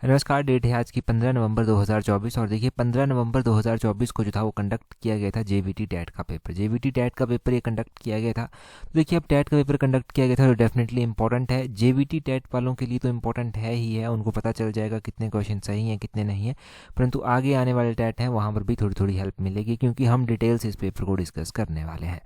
नमस्कार। डेट है आज की 15 नवंबर 2024 और देखिए 15 नवंबर 2024 को जो था वो कंडक्ट किया गया था जेबीटी टेट का पेपर। जेबीटी टेट का पेपर ये कंडक्ट किया गया था। तो देखिए अब टेट का पेपर कंडक्ट किया गया था तो डेफिनेटली इंपॉर्टेंट है। जेबीटी टेट वालों के लिए तो इंपॉर्टेंट है ही है, उनको पता चल जाएगा कितने क्वेश्चन सही हैं कितने नहीं हैं, परंतु आगे आने वाले टेट हैं वहाँ पर भी थोड़ी थोड़ी हेल्प मिलेगी क्योंकि हम डिटेल से इस पेपर को डिस्कस करने वाले हैं।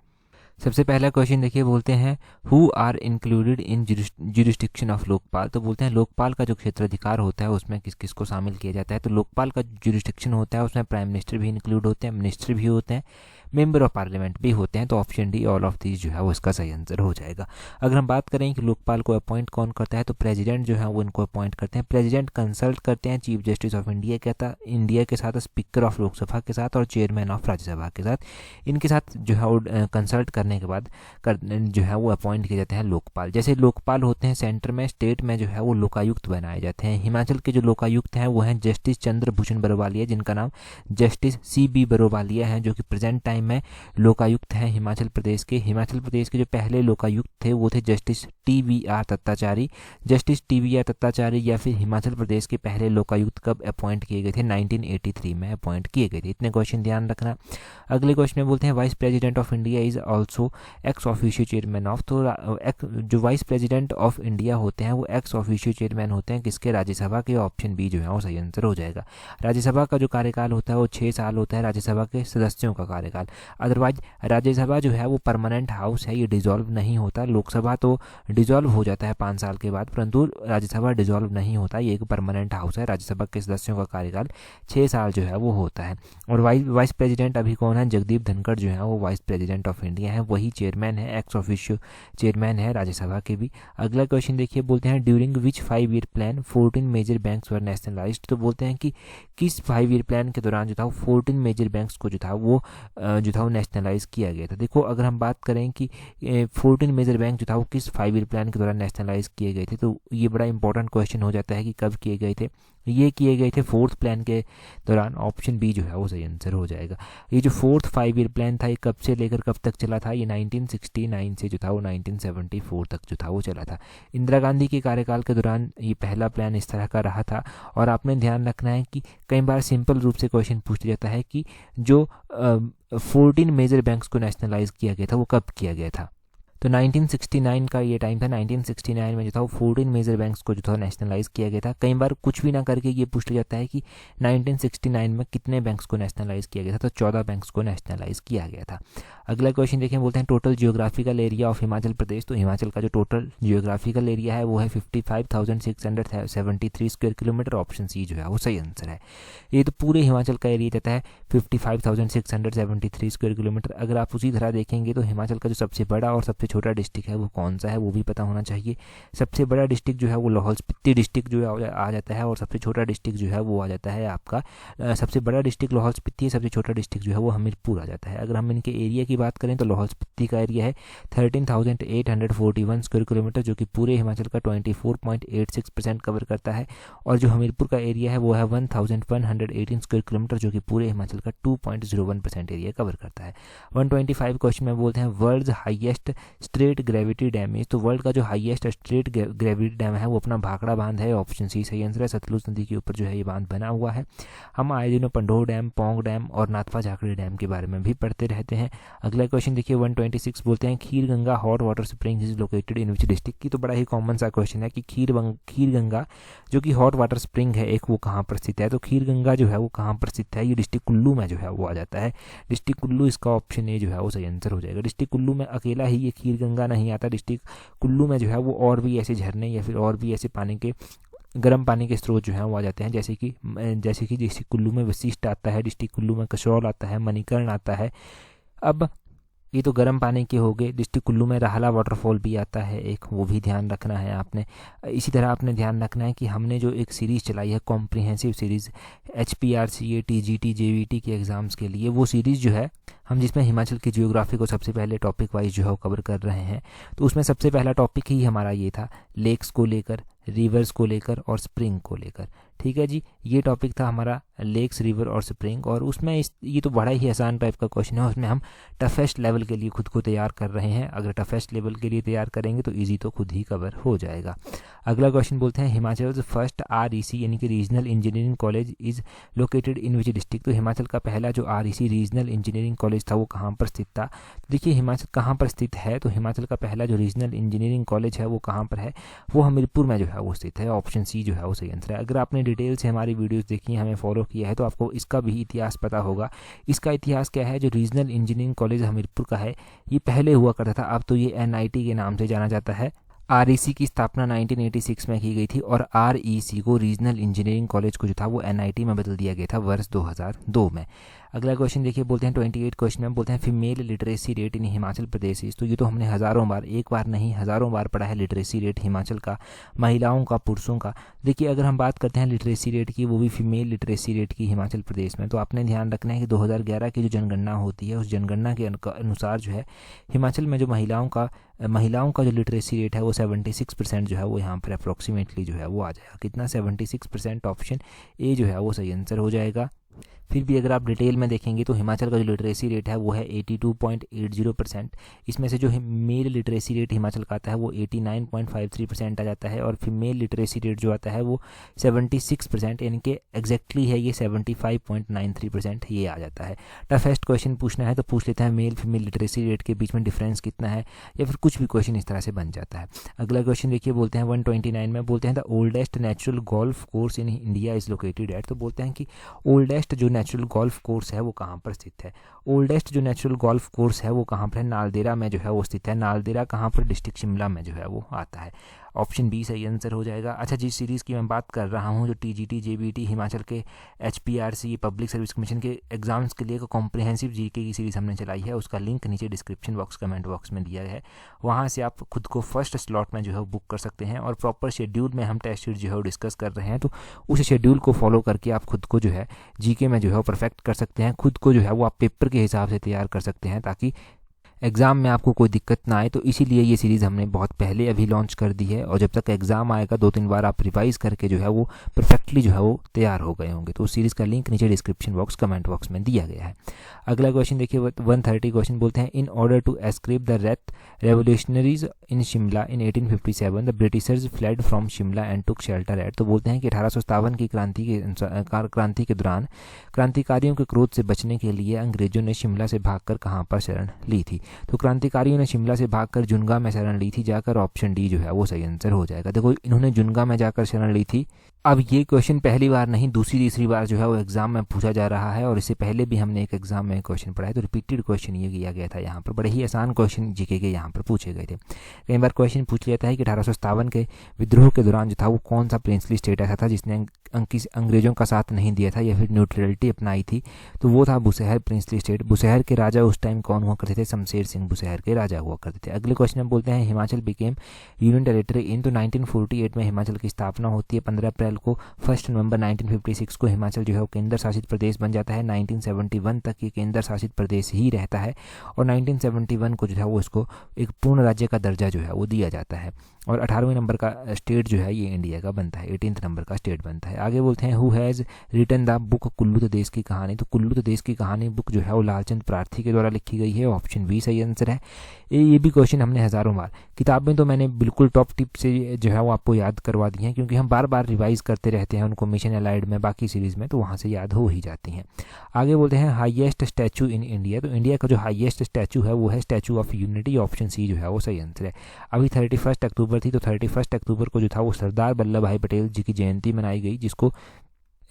सबसे पहला क्वेश्चन देखिए, बोलते हैं who are included in jurisdiction of Lokpal. तो बोलते हैं लोकपाल का जो क्षेत्राधिकार होता है उसमें किस किस को शामिल किया जाता है। तो लोकपाल का जुरिस्डिक्शन होता है उसमें प्राइम मिनिस्टर भी इंक्लूड होते हैं, मिनिस्टर भी होते हैं, मेंबर ऑफ पार्लियामेंट भी होते हैं। तो option D all of these जो है वो इसका सही आंसर हो जाएगा। अगर हम बात करें कि लोकपाल को अपॉइंट कौन करता है तो प्रेसिडेंट जो है वो इनको अपॉइंट करते हैं। प्रेसिडेंट कंसल्ट करते हैं चीफ जस्टिस ऑफ इंडिया के साथ, स्पीकर ऑफ लोकसभा के साथ और चेयरमैन ऑफ राज्यसभा के साथ। इनके साथ जो है वो कंसल्ट करने के बाद जो है वो अपॉइंट किए जाते हैं लोकपाल। जैसे लोकपाल होते हैं सेंटर में, स्टेट में जो है वो लोकायुक्त बनाए जाते हैं। हिमाचल के जो लोकायुक्त हैं वो हैं जस्टिस चंद्र भूषण बरोवालिया, जिनका नाम जस्टिस CB बरोवालिया है, जो कि प्रेजेंट टाइम में लोकायुक्त हैं हिमाचल प्रदेश के। हिमाचल प्रदेश के जो पहले लोकायुक्त थे वो थे जस्टिस TVR दत्ताचारी। जस्टिस TVR दत्ताचारी या फिर हिमाचल प्रदेश के पहले लोकायुक्त कब अपॉइंट किए गए थे? 1983 में अपॉइंट किए गए थे। इतने क्वेश्चन ध्यान रखना। अगले क्वेश्चन में बोलते हैं vice president of India is also ex officio chairman of. तो जो वाइस प्रेसिडेंट ऑफ इंडिया होते हैं वो एक्स ऑफिशियो चेयरमैन होते हैं किसके? राज्यसभा के। ऑप्शन बी जो है वो सही आंसर हो जाएगा। राज्यसभा का जो कार्यकाल होता है वो 6 साल होता है, राज्यसभा के सदस्यों का कार्यकाल। अदरवाइज राज्यसभा जो है वो परमानेंट हाउस है, ये डिजॉल्व नहीं होता। लोकसभा तो डिजॉल्व हो जाता है 5 साल के बाद, परंतु राज्यसभा डिजॉल्व नहीं होता, ये एक परमानेंट हाउस है। राज्यसभा के सदस्यों का कार्यकाल 6 साल जो है वो होता है। और वाइस प्रेसिडेंट अभी कौन है? जगदीप धनखड़ जो है वो वाइस प्रेसिडेंट ऑफ इंडिया है, वही चेयरमैन है, एक्स ऑफिशियो चेयरमैन है राज्यसभा के भी। अगला क्वेश्चन देखिए, बोलते हैं during which 5 year plan 14 major banks were nationalised. तो बोलते हैं कि किस 5 ईयर प्लान के दौरान जो था 14 मेजर बैंक्स को जो था वो नेशनलाइज किया गया था। देखो अगर हम बात करें कि 14 मेजर बैंक जो था वो किस 5 ईयर प्लान के दौरान नेशनलाइज किए गए थे, तो ये बड़ा इंपॉर्टेंट क्वेश्चन हो जाता है कि कब किए गए थे। ये किए गए थे 4th प्लान के दौरान। ऑप्शन बी जो है वो सही आंसर हो जाएगा। ये जो 4th 5 ईयर प्लान था ये कब से लेकर कब तक चला था? ये 1969 से जो था वो 1974 तक जो था वो चला था। इंदिरा गांधी के कार्यकाल के दौरान ये पहला प्लान इस तरह का रहा था। और आपने ध्यान रखना है कि कई बार सिंपल रूप से क्वेश्चन पूछ जाता है कि जो 14 मेजर बैंक्स को नेशनलाइज किया गया था वो कब किया गया था। तो 1969 का ये टाइम था। 1969 में जो था वो 14 मेजर बैंक्स को जो था नेशनलाइज किया गया था। कई बार कुछ भी ना करके ये पूछा जाता है कि 1969 में कितने बैंक्स को नेशनलाइज किया गया था, तो 14 बैंक्स को नेशनलाइज किया गया था। अगला क्वेश्चन देखें, बोलते हैं total geographical area of Himachal Pradesh. तो हिमाचल का जो टोटल जियोग्राफिकल एरिया है वो है 55,673 स्क्वायर किलोमीटर। ऑप्शन सी जो है वो सही आंसर है। ये तो पूरे हिमाचल का एरिया देता है 55,673 स्क्वायर किलोमीटर। अगर आप उसी तरह देखेंगे तो हिमाचल का जो सबसे बड़ा और सबसे छोटा डिस्ट्रिक्ट है वो कौन सा है वो भी पता होना चाहिए। सबसे बड़ा डिस्ट्रिक्ट जो है वो लाहौल स्पीति डिस्ट्रिक्ट जो है आ जाता है, और सबसे छोटा डिस्ट्रिक्ट जो है वो आ जाता है आपका सबसे बड़ा डिस्ट्रिक्ट लाहौल स्पीति है, सबसे छोटा डिस्ट्रिक्ट जो है वो हमीरपुर आ जाता है। अगर हम इनके एरिया की बात करें तो लाहौल स्पीति का एरिया है 13,841 स्क्वायर किलोमीटर, जो कि पूरे हिमाचल का 24.86% कवर करता है। और जो हमीरपुर का एरिया है वो है 1,118 स्क्वायर किलोमीटर, जो कि पूरे हिमाचल का 2.01% एरिया कवर करता है। 125 क्वेश्चन में बोलते हैं world highest straight gravity dam is. तो वर्ल्ड का जो हाईएस्ट स्ट्रेट ग्रेविटी डैम है वो अपना भाखड़ा बांध है। ऑप्शन सी सही आंसर है। सतलुज नदी के ऊपर जो है ये बांध बना हुआ है। हम आए दिनों पंडोह डैम, पौंग डैम और नाथपा झाकड़ी डैम के बारे में भी पढ़ते रहते हैं। अगला क्वेश्चन देखिए 126 बोलते हैं Kheer Ganga hot water spring is located in which district की। तो बड़ा ही कॉमन सा क्वेश्चन है कि खीर गंगा जो कि हॉट वाटर स्प्रिंग है एक, वो कहाँ पर स्थित है। तो खीर गंगा जो है वो कहाँ पर स्थित है? ये डिस्ट्रिक्ट कुल्लू में जो है वो आ जाता है। डिस्ट्रिक्ट कुल्लू इसका ऑप्शन ए जो है वो सही आंसर हो जाएगा। डिस्ट्रिक्ट कुल्लू में अकेला ही ये खीर गंगा नहीं आता। डिस्ट्रिक्ट कुल्लू में जो है वो और भी ऐसे झरने या फिर और भी ऐसे पानी के गर्म पानी के स्रोत जो हैं वो आ जाते हैं, जैसे कि डिस्ट्रिक्ट कुल्लू में वशिष्ठ आता है, डिस्ट्रिक्ट कुल्लू में कसौल आता है, मणिकर्ण आता है। अब ये तो गर्म पानी के हो गए। डिस्ट्रिक्ट कुल्लू में राहला वाटरफॉल भी आता है एक, वो भी ध्यान रखना है आपने। इसी तरह आपने ध्यान रखना है कि हमने जो एक सीरीज़ चलाई है comprehensive series HPRCA TGT JVT के एग्ज़ाम्स के लिए, वो सीरीज़ जो है हम जिसमें हिमाचल की जियोग्राफी को सबसे पहले टॉपिक वाइज जो है वो कवर कर रहे हैं। तो उसमें सबसे पहला टॉपिक ही हमारा ये था लेक्स को लेकर, रिवर्स को लेकर और स्प्रिंग को लेकर। ठीक है जी, ये टॉपिक था हमारा लेक्स, रिवर और स्प्रिंग, और उसमें ये तो बड़ा ही आसान टाइप का क्वेश्चन है, उसमें हम टफेस्ट लेवल के लिए खुद को तैयार कर रहे हैं। अगर टफेस्ट लेवल के लिए तैयार करेंगे तो इजी तो खुद ही कवर हो जाएगा। अगला क्वेश्चन बोलते हैं हिमाचल फर्स्ट REC यानी कि regional engineering college is located in which district. तो हिमाचल का पहला जो REC रीजनल इंजीनियरिंग कॉलेज था वो कहाँ पर स्थित था। देखिए हिमाचल कहाँ पर स्थित है, तो हिमाचल का पहला जो रीजनल इंजीनियरिंग कॉलेज है वो कहाँ पर है, वो हमीरपुर में जो है वो स्थित है। ऑप्शन सी जो है वो सही आंसर है। अगर आपने डिटेल से हमारी वीडियोस देखी है, हमें फॉलो किया है, तो आपको इसका भी इतिहास पता होगा। इसका इतिहास क्या है, जो रीजनल इंजीनियरिंग कॉलेज हमीरपुर का है ये पहले हुआ करता था, अब तो ये NIT के नाम से जाना जाता है। REC की स्थापना 1986 में की गई थी और REC को रीजनल इंजीनियरिंग कॉलेज को जो था वो NIT में बदल दिया गया था वर्ष 2002 में। अगला क्वेश्चन देखिए, बोलते हैं 28 क्वेश्चन में बोलते हैं female literacy rate in Himachal Pradesh. तो ये तो हमने हज़ारों बार, एक बार नहीं हज़ारों बार पढ़ा है लिटरेसी रेट हिमाचल का, महिलाओं का, पुरुषों का। देखिए अगर हम बात करते हैं लिटरेसी रेट की, वो भी फीमेल लिटरेसी रेट की हिमाचल प्रदेश में, तो आपने ध्यान रखना है कि 2011 की जो जनगणना होती है उस जनगणना के अनुसार जो है हिमाचल में जो महिलाओं का जो लिटरेसी रेट है वो 76% जो है वो यहाँ पर अप्रॉक्सीमेटली जो है वो आ जाएगा। कितना, 76%। ऑप्शन ए जो है वो सही आंसर हो जाएगा। फिर भी अगर आप डिटेल में देखेंगे तो हिमाचल का जो लिटरेसी रेट है वो है 82.80%। इसमें से जो मेल लिटरेसी रेट हिमाचल का आता है वो 89.53% आ जाता है, और फीमेल लिटरेसी रेट जो आता है वो 76%, यानी कि एग्जैक्टली है ये 75.93% ये आ जाता है। टफेस्ट क्वेश्चन पूछना है तो पूछ लेते हैं मेल फीमेल लिटरेसी रेट के बीच में डिफरेंस कितना है, या फिर कुछ भी क्वेश्चन इस तरह से बन जाता है। अगला क्वेश्चन देखिए, बोलते हैं 129 में बोलते हैं the oldest natural golf course in India is located at. तो बोलते हैं कि ओल्डेस्ट जो नेचुरल गोल्फ कोर्स है वो कहाँ पर स्थित है। ओल्डेस्ट जो नेचुरल गोल्फ कोर्स है वो कहाँ पर है, नालदेहरा में जो है वो स्थित है। नालदेहरा कहाँ पर, डिस्ट्रिक्ट शिमला में जो है वो आता है। ऑप्शन बी सही आंसर हो जाएगा। अच्छा, जिस सीरीज़ की मैं बात कर रहा हूँ, जो TGT JBT हिमाचल के HPRC पब्लिक सर्विस कमीशन के एग्जाम्स के लिए कॉम्प्रिहेंसिव GK की सीरीज़ हमने चलाई है, उसका लिंक नीचे डिस्क्रिप्शन बॉक्स कमेंट बॉक्स में दिया है। वहाँ से आप खुद को फर्स्ट स्लॉट में जो है बुक कर सकते हैं, और प्रॉपर शेड्यूल में हम टेस्ट शीट जो है डिस्कस कर रहे हैं, तो उस शेड्यूल को फॉलो करके आप खुद को जो है GK में जो है परफेक्ट कर सकते हैं। खुद को जो है वो आप पेपर के हिसाब से तैयार कर सकते हैं ताकि एग्ज़ाम में आपको कोई दिक्कत ना आए। तो इसीलिए ये सीरीज़ हमने बहुत पहले अभी लॉन्च कर दी है, और जब तक एग्ज़ाम आएगा 2-3 बार आप रिवाइज़ करके जो है वो परफेक्टली जो है वो तैयार हो गए होंगे। तो उस सीरीज़ का लिंक नीचे डिस्क्रिप्शन बॉक्स कमेंट बॉक्स में दिया गया है। अगला क्वेश्चन देखिए, 130 क्वेश्चन बोलते हैं in order to escape the revolutionaries in Shimla in 1857 the Britishers fled from Shimla and took shelter at. तो बोलते हैं कि 1857 की क्रांति के दौरान क्रांतिकारियों के क्रोध से बचने के लिए अंग्रेजों ने शिमला से भागकर कहाँ पर शरण ली थी। तो क्रांतिकारियों ने शिमला से भागकर जुनगा में शरण ली थी जाकर। ऑप्शन डी जो है वो सही आंसर हो जाएगा। देखो इन्होंने जुनगा में जाकर शरण ली थी। अब ये क्वेश्चन पहली बार नहीं, दूसरी तीसरी बार जो है वो एग्जाम में पूछा जा रहा है, और इससे पहले भी हमने एक एग्जाम में क्वेश्चन पढ़ा है, तो रिपीटेड क्वेश्चन ये किया गया था। यहाँ पर बड़े ही आसान क्वेश्चन जीके के यहाँ पर पूछे गए थे। कई बार क्वेश्चन पूछ लेता है कि 1857 के विद्रोह के दौरान जो था वो कौन सा प्रिंसली स्टेट ऐसा था जिसने अंग्रेजों का साथ नहीं दिया था या फिर न्यूट्रलिटी अपनाई थी, तो वो था बुशहर प्रिंसली स्टेट। बुशहर के राजा उस टाइम कौन हुआ करते थे, शमशेर सिंह बुशहर के राजा हुआ करते थे। अगले क्वेश्चन में बोलते हैं Himachal became union territory in. तो 1948 में हिमाचल की स्थापना होती है। 15 अप्रैल को 1 नवंबर 1956 को हिमाचल जो है वो केंद्र शासित प्रदेश बन जाता है। 1971 तक ये केंद्र शासित प्रदेश ही रहता है, और 1971 को जो है वो इसको एक पूर्ण राज्य का दर्जा जो है वो दिया जाता है, और 18वें नंबर का स्टेट जो है ये इंडिया का बनता है, 18th नंबर का स्टेट बनता है। आगे बोलते हैं who has written the book Kullu Desh Ki कहानी। तो कुल्लू देश की कहानी बुक जो है वो लालचंद प्रार्थी के द्वारा लिखी गई है। ऑप्शन बी सही आंसर है। ये भी क्वेश्चन हमने हज़ारों बार, किताबें तो मैंने बिल्कुल टॉप टिप से जो है वो आपको याद करवा दी हैं, क्योंकि हम बार बार रिवाइज करते रहते हैं उनको मिशन एलाइड में, बाकी सीरीज़ में, तो वहाँ से याद हो ही जाती हैं। आगे बोलते हैं हाईएस्ट स्टैचू इन इंडिया। तो इंडिया का जो हाईएस्ट स्टैचू है वो है Statue of Unity. Option C जो है वो सही आंसर है। अभी 31 अक्टूबर थी, तो 31 अक्टूबर को जो था वो सरदार वल्लभ भाई पटेल जी की जयंती मनाई गई, जिसको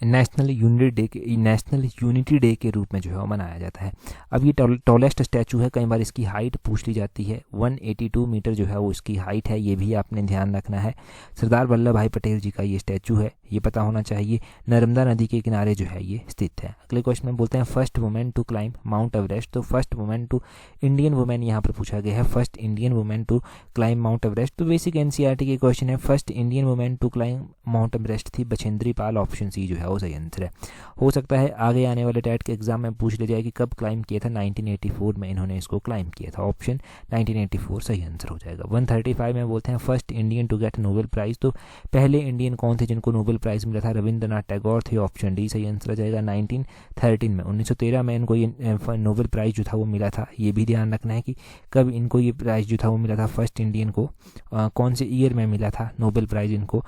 नेशनल यूनिटी डे के रूप में जो है वो मनाया जाता है। अब ये टॉलेस्ट स्टैचू है, कई बार इसकी हाइट पूछ ली जाती है। 182 मीटर जो है वो इसकी हाइट है, ये भी आपने ध्यान रखना है। सरदार वल्लभ भाई पटेल जी का ये स्टैचू है, ये पता होना चाहिए। नर्मदा नदी के किनारे जो है ये स्थित है। अगले क्वेश्चन में बोलते हैं first women to climb Mount Everest. तो first women to Indian women यहाँ पर पूछा गया है, first Indian women to climb Mount Everest. तो बेसिक NCERT के क्वेश्चन है, first Indian women to climb Mount Everest थी बछेंद्री पाल। ऑप्शन सी जो है है वो सही आंसर है। हो सकता है आगे आने वाले टैट के एग्जाम में पूछ ले जाए कि कब क्लाइम किया था, 1984 में इन्होंने इसको क्लाइम किया था। ऑप्शन 1984 सही आंसर हो जाएगा। 135 में बोलते हैं first Indian to get Nobel prize, तो पहले इंडियन कौन थे जिनको नोबेल प्राइज मिला था, रविंद्रनाथ टैगोर थे। ऑप्शन डी सही आंसर हो जाएगा। 1913 में 1913 में इनको ये नोबेल प्राइज जो था वो मिला था। ये भी ध्यान रखना है कि कब इनको ये प्राइज जो था वो मिला था, फर्स्ट इंडियन को कौन से ईयर में मिला था नोबेल प्राइज इनको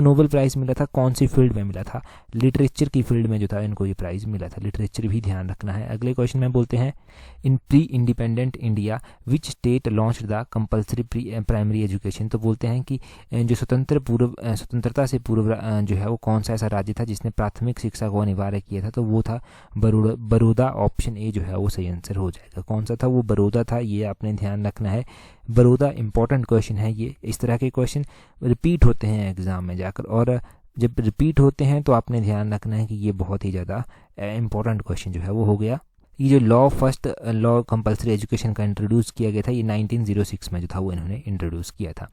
नोबेल प्राइज मिला था कौन सी फील्ड में मिला था, लिटरेचर की फील्ड में जो था इनको ये प्राइज मिला था। लिटरेचर भी ध्यान रखना है। अगले क्वेश्चन में बोलते हैं इन pre independent India which state launch the compulsory primary education, तो बोलते हैं कि जो स्वतंत्रता से पूर्व जो है वो कौन सा ऐसा राज्य था जिसने प्राथमिक शिक्षा को अनिवार्य किया था, तो वो था बड़ौदा। ऑप्शन ए जो है वो सही आंसर हो जाएगा। कौन सा था वो, बड़ौदा था। ये आपने ध्यान रखना है, बड़ौदा। इंपॉर्टेंट क्वेश्चन है ये। इस तरह के क्वेश्चन रिपीट होते हैं एग्जाम में जाकर, और जब रिपीट होते हैं तो आपने ध्यान रखना है कि ये बहुत ही ज़्यादा इंपॉर्टेंट क्वेश्चन जो है वो हो गया। ये जो फर्स्ट लॉ कंपल्सरी एजुकेशन का इंट्रोड्यूस किया गया था, ये 1906 में जो था वो इन्होंने इंट्रोड्यूस किया था।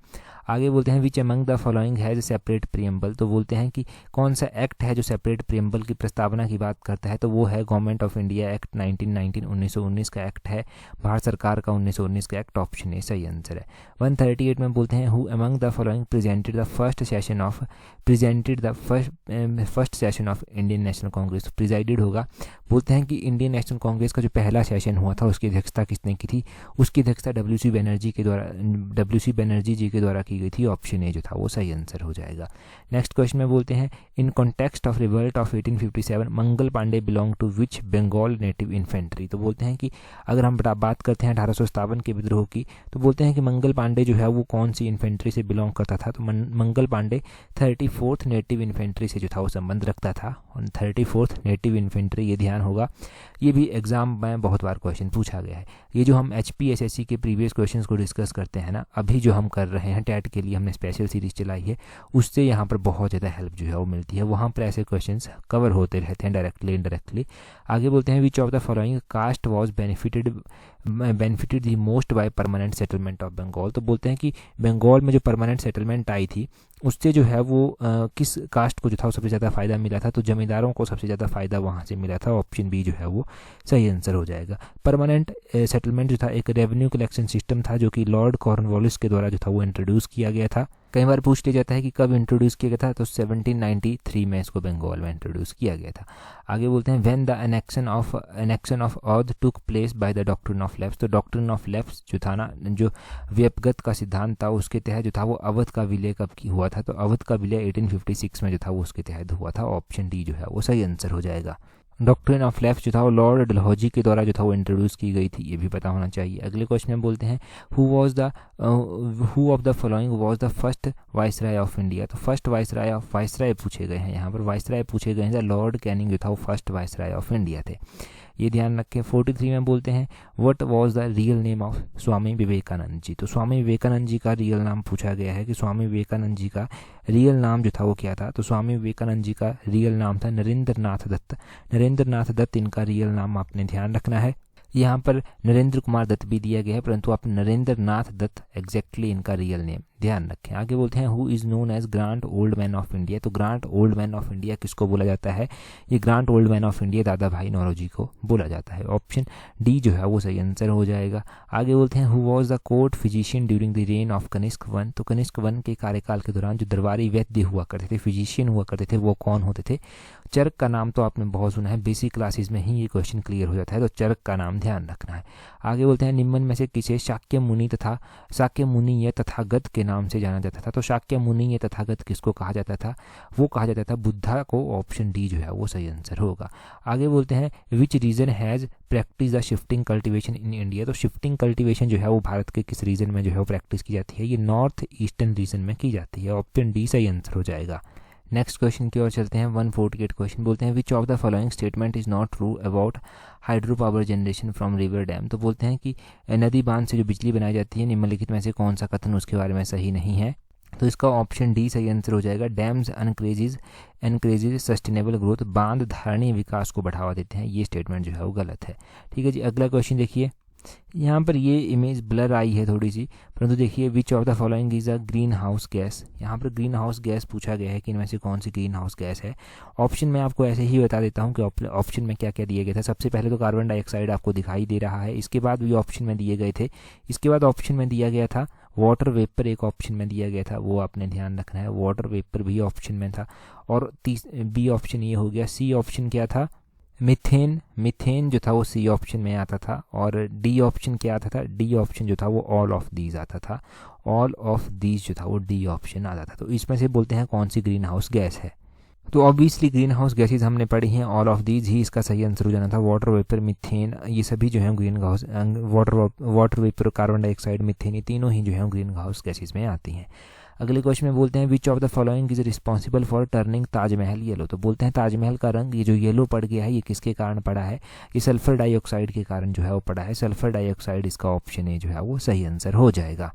आगे बोलते हैं which among the following has separate preamble, तो बोलते हैं कि कौन सा एक्ट है जो सेपरेट प्रीएम्बल की प्रस्तावना की बात करता है, तो वो है गवर्नमेंट ऑफ इंडिया एक्ट 1919 का एक्ट है, भारत सरकार का 1919 का एक्ट। ऑप्शन ए सही आंसर है। 138 में बोलते हैं who among the following presented the first session of Indian national Congress, तो प्रिजाइडेड होगा। बोलते हैं कि इंडियन नेशनल कांग्रेस का जो पहला सेशन हुआ था उसकी अध्यक्षता किसने की थी, उसकी अध्यक्षता डब्ल्यू.सी. बनर्जी जी के द्वारा की गई थी। ऑप्शन ए जो था वो सही आंसर हो जाएगा। नेक्स्ट क्वेश्चन में बोलते हैं in context of revolt of 1857 Mangal Pandey belong to which Bengal native infantry, तो बोलते हैं कि अगर हम बात करते हैं 1857 के विद्रोह की, तो बोलते हैं कि मंगल पांडे जो है वो कौन सी इन्फेंट्री से बिलोंग करता था, तो Mangal Pandey 34th native infantry से जो था वो संबंध रखता था। 34th नेटिव इन्फेंट्री, ये ध्यान होगा। ये भी एग्जाम में बहुत बार क्वेश्चन पूछा गया है। ये जो हम HPSSC के प्रीवियस क्वेश्चंस को डिस्कस करते हैं ना, अभी जो हम कर रहे हैं टैट के लिए हमने स्पेशल सीरीज चलाई है, उससे यहाँ पर बहुत ज़्यादा हेल्प जो है वो मिलती है। वहाँ पर ऐसे क्वेश्चंस कवर होते रहते हैं डायरेक्टली इनडायरेक्टली। आगे बोलते हैं which of the following caste was benefited the most by permanent settlement of Bengal, तो बोलते हैं कि बंगाल में जो परमानेंट सेटलमेंट आई थी उससे जो है वो किस कास्ट को जो था वो सबसे ज़्यादा फ़ायदा मिला था, तो जमींदारों को सबसे ज़्यादा फ़ायदा वहाँ से मिला था। ऑप्शन बी जो है वो सही आंसर हो जाएगा। परमानेंट सेटलमेंट जो था एक रेवेन्यू कलेक्शन सिस्टम था जो कि लॉर्ड कॉर्नवालिस के द्वारा जो था वो इंट्रोड्यूस किया गया था। कई बार पूछ लिया जाता है कि कब इंट्रोड्यूस किया गया था, तो 1793 में इसको बंगाल में इंट्रोड्यूस किया गया था। आगे बोलते हैं when the annexation of Awadh took place by the doctrine of left, तो डॉक्ट्रिन ऑफ लेफ्ट जो था ना, जो व्यपगत का सिद्धांत था उसके तहत जो था वो अवध का विलय कब हुआ था, तो अवध का विलय 1856 में जो था वो उसके तहत हुआ था। ऑप्शन डी जो है वो सही आंसर हो जाएगा। डॉक्ट्रिन ऑफ लेफ्ट जो था वो लॉर्ड डलहौजी के द्वारा जो था वो इंट्रोड्यूस की गई थी, ये भी पता होना चाहिए। अगले क्वेश्चन में बोलते हैं who of the following was the first viceroy of India, तो फर्स्ट वाइसराय पूछे गए हैं। यहाँ पर वाइसराय पूछे गए हैं, लॉर्ड कैनिंग जो था वो फर्स्ट वाइसराय ऑफ इंडिया थे, ये ध्यान रखें। 43 में बोलते हैं what was the real name of Swami Vivekananda ji, तो स्वामी विवेकानंद जी का रियल नाम पूछा गया है कि स्वामी विवेकानंद जी का रियल नाम जो था वो क्या था, तो स्वामी विवेकानंद जी का रियल नाम था नरेंद्र नाथ दत्त। नरेंद्र नाथ दत्त इनका रियल नाम आपने ध्यान रखना है। यहाँ पर नरेंद्र कुमार दत्त भी दिया गया है, परंतु आप नरेंद्र नाथ दत्त एग्जैक्टली इनका रियल नेम ध्यान रखें। आगे बोलते हैं who is known as grand old man of India, तो grand old man of India किसको बोला जाता है, ये grand old man of India Dadabhai Naoroji को बोला जाता है। ऑप्शन डी जो है वो सही आंसर हो जाएगा। आगे बोलते हैं who was the court physician during the reign of Kanishka one, तो कनिष्क वन के कार्यकाल के दौरान जो दरबारी वैद्य हुआ करते थे, फिजिशियन हुआ करते थे, वो कौन होते थे। चरक का नाम तो आपने बहुत सुना है, बेसिक क्लासेस में ही ये क्वेश्चन क्लियर हो जाता है, तो चरक का नाम ध्यान रखना है। आगे बोलते हैं निम्न में से किसे शाक्य मुनि या तथागत के नाम से जाना जाता था, तो शाक्य मुनि या तथागत किसको कहा जाता था, वो कहा जाता था बुद्धा को। ऑप्शन डी जो है वो सही आंसर होगा। आगे बोलते हैं which region has practice the shifting cultivation in India, तो शिफ्टिंग कल्टिवेशन जो है वो भारत के किस रीजन में जो है वो प्रैक्टिस की जाती है, ये नॉर्थ ईस्टर्न रीजन में की जाती है। ऑप्शन डी सही आंसर हो जाएगा। नेक्स्ट क्वेश्चन की ओर चलते हैं। 148 क्वेश्चन बोलते हैं which of the following statement is not true about hydro power generation from river dam, तो बोलते हैं कि नदी बांध से जो बिजली बनाई जाती है निम्नलिखित में से कौन सा कथन उसके बारे में सही नहीं है, तो इसका ऑप्शन डी सही आंसर हो जाएगा। डैम्स एनकरेजेज सस्टेनेबल ग्रोथ, बांध धारणीय विकास को बढ़ावा देते हैं, ये स्टेटमेंट जो है वो गलत है। ठीक है जी, अगला क्वेश्चन देखिए। यहाँ पर ये इमेज ब्लर आई है थोड़ी सी, परंतु देखिए विच of the following is a green house gas. यहाँ पर ग्रीन हाउस गैस पूछा गया है कि इनमें से कौन सी ग्रीन हाउस गैस है। ऑप्शन में आपको ऐसे ही बता देता हूँ कि ऑप्शन में क्या क्या दिए गए थे। सबसे पहले तो कार्बन डाइऑक्साइड आपको दिखाई दे रहा है, इसके बाद भी ऑप्शन में दिए गए थे। इसके बाद ऑप्शन में दिया गया था वाटर वेपर, एक ऑप्शन में दिया गया था, वो आपने ध्यान रखना है, वाटर वेपर भी ऑप्शन में था। और बी ऑप्शन ये हो गया। सी ऑप्शन क्या था, मीथेन। मीथेन जो था वो सी ऑप्शन में आता था। और डी ऑप्शन क्या आता था, डी ऑप्शन जो था वो ऑल ऑफ दीज आता था। ऑल ऑफ दीज जो था वो डी ऑप्शन आता था। तो इसमें से बोलते हैं कौन सी ग्रीन हाउस गैस है। तो ऑब्वियसली ग्रीन हाउस गैसेज हमने पढ़ी हैं, ऑल ऑफ दीज ही इसका सही आंसर हो जाना था। वाटर वेपर, मीथेन, ये सभी जो है green house, water vapour, carbon dioxide, methane, ये तीनों ही जो है ग्रीन हाउस गैसेज में आती हैं। अगले क्वेश्चन में बोलते हैं which of the following is responsible for turning Taj Mahal yellow. तो बोलते हैं ताजमहल का रंग ये जो येलो पड़ गया है ये किसके कारण पड़ा है, ये सल्फर डाइऑक्साइड के कारण जो है वो पड़ा है। सल्फर डाइऑक्साइड इसका ऑप्शन ए जो है वो सही आंसर हो जाएगा।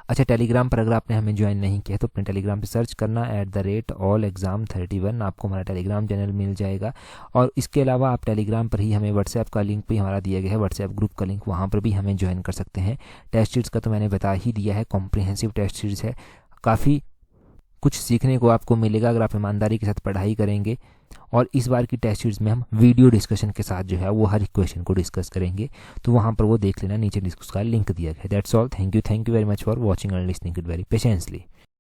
अच्छा, टेलीग्राम पर अगर आपने हमें ज्वाइन नहीं किया तो अपने टेलीग्राम पे सर्च करना @allexam31, आपको हमारा टेलीग्राम चैनल मिल जाएगा। और इसके अलावा आप टेलीग्राम पर ही हमें व्हाट्सएप का लिंक भी हमारा दिया गया है, व्हाट्सएप ग्रुप का लिंक, वहाँ पर भी हमें ज्वाइन कर सकते हैं। टेस्ट सीरीज़ का तो मैंने बता ही दिया है, कॉम्प्रिहेंसिव टेस्ट सीरीज़ है, काफ़ी कुछ सीखने को आपको मिलेगा अगर आप ईमानदारी के साथ पढ़ाई करेंगे। और इस बार की टेस्ट सीरीज में हम वीडियो डिस्कशन के साथ जो है वो हर एक क्वेश्चन को डिस्कस करेंगे, तो वहाँ पर वो देख लेना, नीचे डिस्कस का लिंक दिया गया है। That's all, thank you very much for watching and listening it very patiently.